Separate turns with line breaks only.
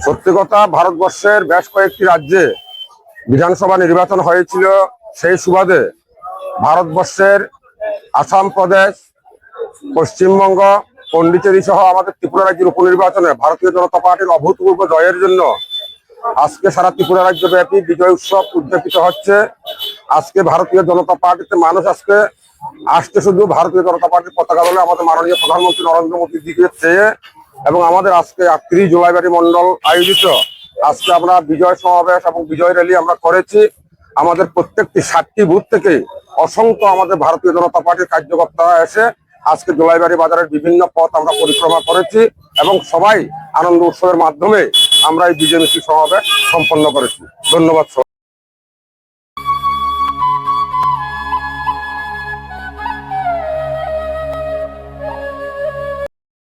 সত্যি কথা, ভারতবর্ষের বেশ কয়েকটি রাজ্যে বিধানসভা নির্বাচন হয়েছিল। সেই সুবাদে ভারতবর্ষের আসাম প্রদেশ, পশ্চিমবঙ্গ, পন্ডিচেরি সহ আমাদের ত্রিপুরা রাজ্যের উপনির্বাচনে ভারতীয় জনতা পার্টির অভূতপূর্ব জয়ের জন্য আজকে সারা ত্রিপুরা রাজ্যব্যাপী বিজয় উৎসব উদযাপিত হচ্ছে। আজকে ভারতীয় জনতা পার্টিতে মানুষ আজকে আসছে শুধু ভারতীয় জনতা পার্টির পতাকা দলে আমাদের মাননীয় প্রধানমন্ত্রী নরেন্দ্র মোদীর দিকে চেয়ে। এবং আমাদের আজকে ৩১ জুলাইবাড়ি মন্ডল আয়োজিত আজকে আমরা বিজয় সমাবেশ এবং বিজয় র্যালি আমরা করেছি। আমাদের প্রত্যেকটি ৭টি বুথ থেকে অসংখ্য আমাদের ভারতীয় জনতা পার্টির কার্যকর্তারা এসে আজকে জুলাইবাড়ি বাজারের বিভিন্ন পথ আমরা পরিক্রমা করেছি এবং সবাই আনন্দ উৎসবের মাধ্যমে আমরা এই বিজয় মিছিল সমাবেশ সম্পন্ন করেছি। ধন্যবাদ।